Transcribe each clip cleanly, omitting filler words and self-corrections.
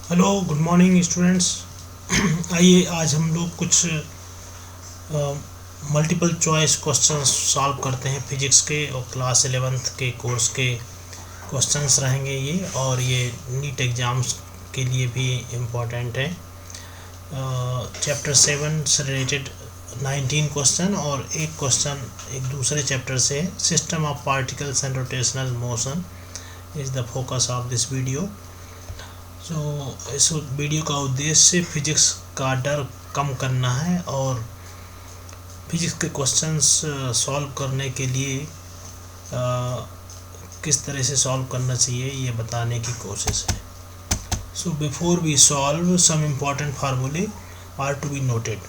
Hello, good morning students. आइए आज हम लोग कुछ मल्टीपल चॉइस क्वेश्चंस सॉल्व करते हैं फिजिक्स के, और क्लास 11th के कोर्स के क्वेश्चंस रहेंगे ये, और ये नीट एग्ज़ाम्स के लिए भी इम्पोर्टेंट है। चैप्टर 7 से रिलेटेड 19 क्वेश्चन और एक क्वेश्चन एक दूसरे चैप्टर से है। System of particles and rotational motion is the focus of this video. इस वीडियो का उद्देश्य फिजिक्स का डर कम करना है और फिजिक्स के क्वेश्चंस सॉल्व करने के लिए किस तरह से सॉल्व करना चाहिए ये बताने की कोशिश है। So before we solve, some important formulae are to be noted.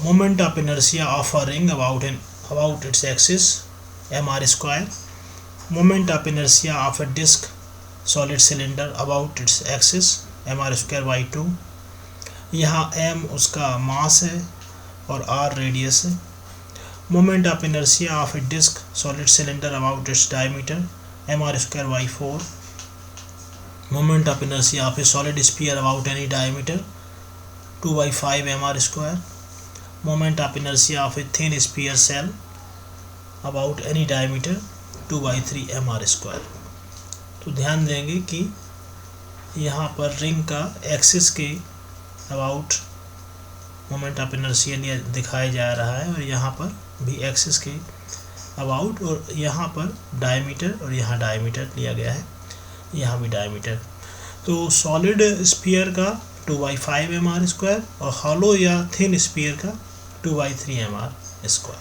Moment of inertia of a ring about its axis mr²। Moment of inertia of a disk solid cylinder about its axis mr²/2। यहाँ m उसका मास है और r radius है। Moment of inertia of a disc solid cylinder about its diameter mr²/4। Moment of inertia of a solid sphere about any diameter 2/5 mr²। Moment of inertia of a thin sphere shell about any diameter 2/3 mr²। तो ध्यान देंगे कि यहाँ पर ring का axis के about moment of inertia दिखाया जा रहा है, और यहाँ पर भी एक्सिस के अबाउट, और यहाँ पर डायमीटर, और यहाँ डायमीटर लिया गया है, यहाँ भी डायमीटर। तो सॉलिड स्फीयर का 2/5 mr² और हॉलो या थिन स्फीयर का 2/3 mr²।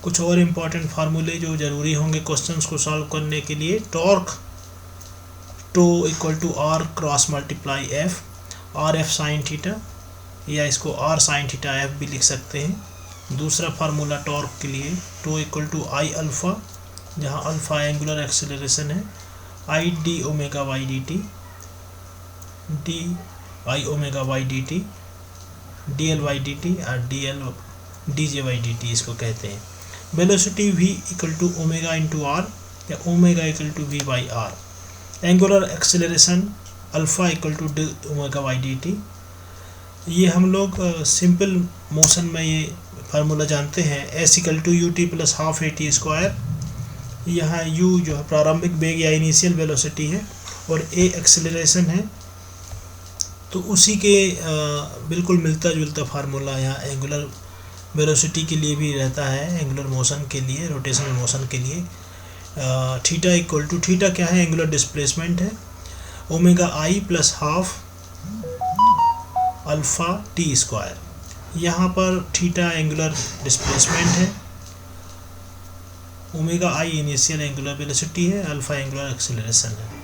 कुछ और इम्पॉर्टेंट फार्मूले जो ज़रूरी होंगे क्वेश्चंस को सॉल्व करने के लिए। Torque tau equal to R cross multiply F, R F sine theta, या इसको आर साइन थीटा एफ भी लिख सकते हैं। दूसरा फार्मूला टॉर्क के लिए tau equal to I alpha, जहाँ अल्फ़ा एंगुलर एक्सेलरेशन है, I D omega by D T, D I omega by D T, D L by D T और D L D J by D T इसको कहते हैं। Velocity v equal to omega into R, या omega equal to v by R. Angular acceleration alpha equal to D omega by D T. ये हम लोग simple motion में ये formula जानते हैं। s equal to U T plus half A T square. यहाँ u जो है प्रारंभिक वेग या इनिशियल वेलोसिटी है, और a एक्सेलरेशन है। तो उसी के बिल्कुल मिलता जुलता फार्मूला यहाँ एंगुलर वेलोसिटी के लिए भी रहता है, एंगुलर मोशन के लिए, रोटेशनल मोशन के लिए। थीटा इक्वल टू, थीटा क्या है, एंगुलर डिस्प्लेसमेंट है, ओमेगा आई plus half alpha T square. यहाँ पर थीटा एंगुलर डिस्प्लेसमेंट है, omega I initial angular velocity है, अल्फ़ा एंगुलर एक्सेलरेशन है।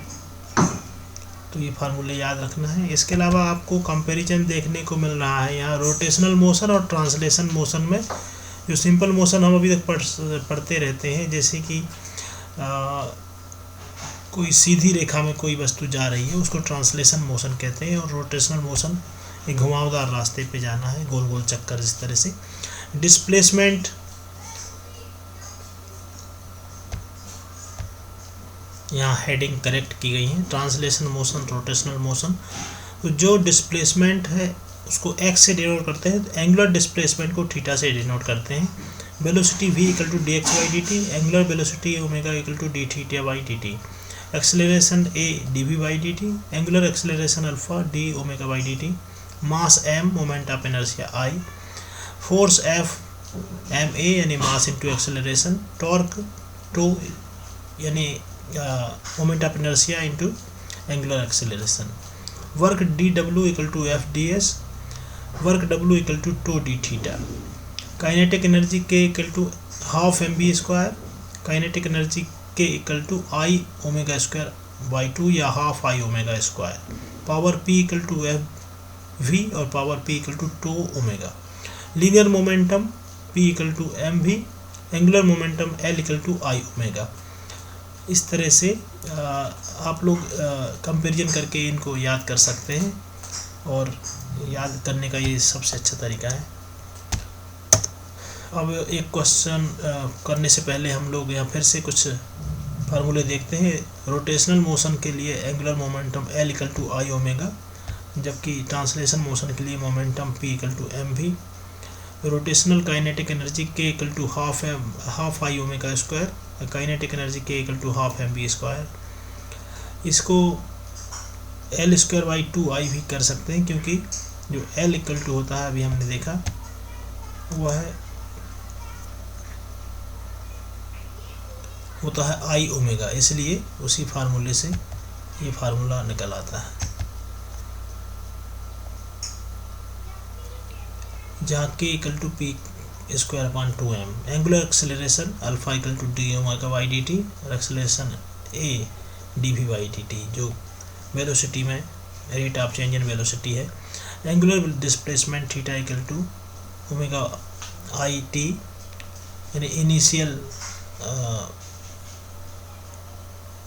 तो ये फार्मूले याद रखना है। इसके अलावा आपको कंपैरिजन देखने को मिल रहा है यहाँ रोटेशनल मोशन और ट्रांसलेशन मोशन में। जो सिंपल मोशन हम अभी तक पढ़ते रहते हैं, जैसे कि कोई सीधी रेखा में कोई वस्तु जा रही है, उसको ट्रांसलेशन मोशन कहते हैं, और रोटेशनल मोशन एक घुमावदार रास्ते पे जाना है, गोल गोल चक्कर इस तरह से। डिस्प्लेसमेंट यहाँ हेडिंग करेक्ट की गई है, ट्रांसलेशन मोशन, रोटेशनल मोशन। तो जो डिस्प्लेसमेंट है उसको x से डिनोट करते हैं, तो एंगुलर डिस्प्लेसमेंट को थीटा से डिनोट करते हैं। Velocity v equal to D X by D T, angular velocity omega equal to D theta by D T. Acceleration a D V by D T, angular acceleration alpha D omega by D T. Mass m, moment of inertia I, force F M A यानी mass into acceleration, torque tau यानी moment of inertia into angular acceleration. Work D W equal to F D S, work W equal to tau D theta. Kinetic energy K equal to half M B square, kinetic energy K equal to I omega square by 2 या half I omega square. Power P equal to F V और power P equal to tau omega. Linear momentum P equal to M V, angular momentum L equal to I omega. इस तरह से आप लोग comparison करके इनको याद कर सकते हैं, और याद करने का ये सबसे अच्छा तरीका है। अब एक क्वेश्चन करने से पहले हम लोग यहाँ फिर से कुछ फार्मूले देखते हैं। रोटेशनल मोशन के लिए angular momentum L equal to I omega, जबकि ट्रांसलेशन मोशन के लिए momentum P equal to M V. Rotational kinetic energy K equal to half I omega square, kinetic energy K equal to half M V square. इसको L square by 2I भी कर सकते हैं, क्योंकि जो L equal to होता है अभी हमने देखा वह होता है आई ओमेगा, इसलिए उसी फार्मूले से ये फार्मूला निकल आता है, जहाँ K equal to P square upon 2m। Angular acceleration alpha equal to D omega by D T, और acceleration A D V by D T, जो वेलोसिटी में rate of change in velocity है। Angular displacement theta equal to omega I T, यानी initial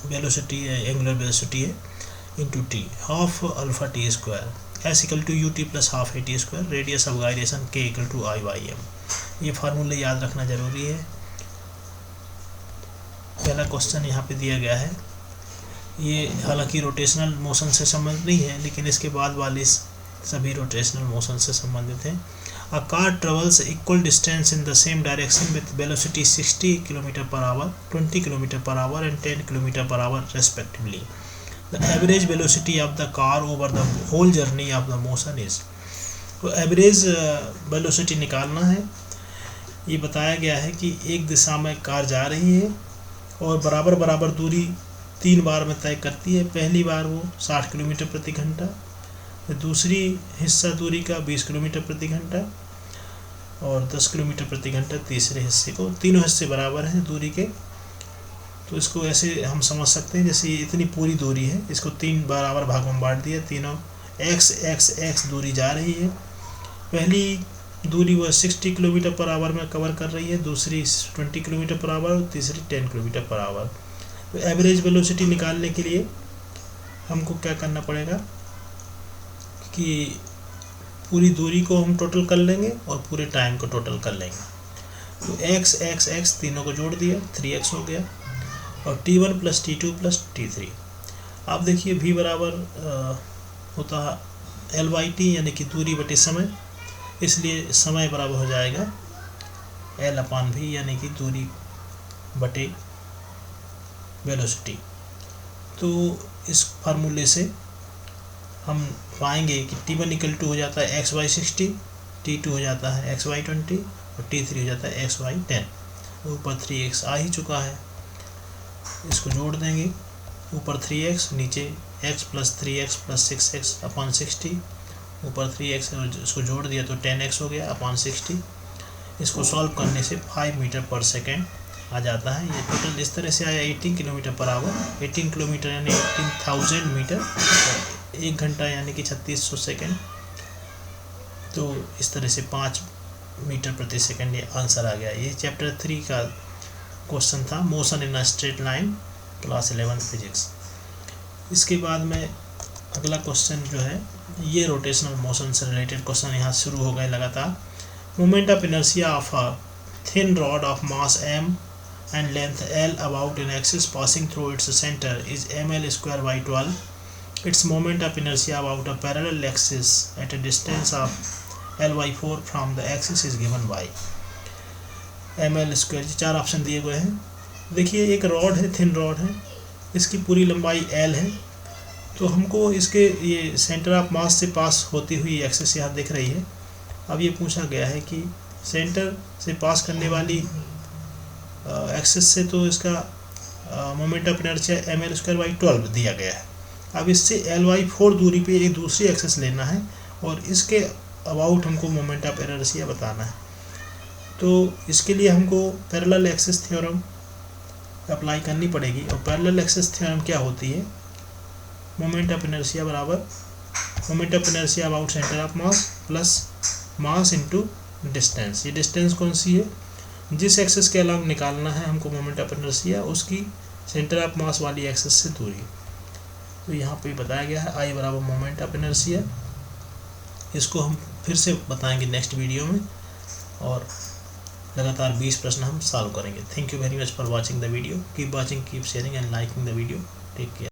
velocity है, angular velocity है, into T, half alpha T square. S equal to U T plus half A T square, radius of gyration के equal to I by M. ये फार्मूले याद रखना जरूरी है। पहला क्वेश्चन यहाँ पे दिया गया है, ये हालांकि रोटेशनल मोशन से संबंधित नहीं है, लेकिन इसके बाद वाले सभी रोटेशनल मोशन से संबंधित हैं। A car travels equal distance in the same direction with velocity 60 km/h, 20 km/h and 10 km/h respectively. The average velocity of the car over the whole journey of the motion is. तो average velocity निकालना है। ये बताया गया है कि एक दिशा में कार जा रही है और बराबर बराबर दूरी 3 बार में तय करती है। पहली बार वो 60 किलोमीटर प्रति घंटा, दूसरी हिस्सा दूरी का 20 किलोमीटर प्रति घंटा और 10 किलोमीटर प्रति घंटा तीसरे हिस्से को। तीनों हिस्से बराबर हैं दूरी के, तो इसको ऐसे हम समझ सकते हैं जैसे इतनी पूरी दूरी है, इसको 3 बराबर भागों में बांट दिया। तीनों x दूरी जा रही है। पहली दूरी वह 60 किलोमीटर पर आवर में कवर कर रही है, दूसरी 20 किलोमीटर पर आवर और तीसरी 10 किलोमीटर पर आवर। तो एवरेज वेलोसिटी निकालने के लिए हमको क्या करना पड़ेगा कि पूरी दूरी को हम टोटल कर लेंगे और पूरे टाइम को टोटल कर लेंगे। तो x तीनों को जोड़ दिया, 3x हो गया, और t1 plus t2 plus t3। आप देखिए v बराबर होता है L/T, यानी कि दूरी बटे समय, इसलिए समय बराबर हो जाएगा L/v, यानी कि दूरी बटे वेलोसिटी। तो इस फार्मूले से हम पाएंगे कि t1 इक्वल टू हो जाता है x/60, t2 हो जाता है x/20 और t3 हो जाता है x/10। ऊपर 3x आ ही चुका है, इसको जोड़ देंगे। ऊपर 3x, नीचे x plus 3x plus 6x upon 60, ऊपर 3x इसको जोड़ दिया तो 10x हो गया अपॉन 60। इसको सॉल्व करने से 5 मीटर पर सेकेंड आ जाता है। ये टोटल इस तरह से आया 18 किलोमीटर पर आवर। 18 किलोमीटर यानी 18,000 मीटर, 1 घंटा यानी कि 3600 सेकेंड। तो इस तरह से 5 मीटर प्रति सेकेंड ये आंसर आ गया। ये चैप्टर 3 का क्वेश्चन था, motion in a straight line, class 11 physics. इसके बाद में अगला क्वेश्चन जो है ये रोटेशनल मोशन से रिलेटेड क्वेश्चन यहाँ शुरू हो गए लगातार। Moment of inertia of a thin rod of mass m and length L about an axis passing through its center is ml square by 12. Its moment of inertia about a parallel axis at a distance of L by 4 from the axis is given by ml square। 4 option दिए गए हैं। देखिए एक rod है, thin rod है, इसकी पूरी लंबाई L है। तो हमको इसके ये सेंटर ऑफ मास से पास होती हुई एक्सिस यहाँ दिख रही है। अब ये पूछा गया है कि सेंटर से पास करने वाली एक्सिस से तो इसका moment of inertia ml square by 12 दिया गया है। अब इससे L/4 दूरी पे एक दूसरी एक्सिस लेना है और इसके अबाउट हमको मोमेंट ऑफ इनर्शिया बताना है। तो इसके लिए हमको पैरेलल एक्सिस थ्योरम अप्लाई करनी पड़ेगी। और पैरेलल एक्सिस थ्योरम क्या होती है? मोमेंट ऑफ इनर्शिया बराबर moment of inertia about centre of mass plus mass into distance. ये डिस्टेंस कौन सी है? जिस एक्सिस के अलॉन्ग निकालना है हमको मोमेंट ऑफ इनर्शिया, उसकी सेंटर ऑफ मास वाली एक्सिस से दूरी। तो यहाँ पे बताया गया है I बराबर मोमेंट ऑफ इनर्शिया। इसको हम फिर से बताएंगे नेक्स्ट वीडियो में। और लगातार 20 प्रश्न हम सॉल्व करेंगे। Thank you very much for watching the video. Keep watching, keep sharing and liking the video. Take care.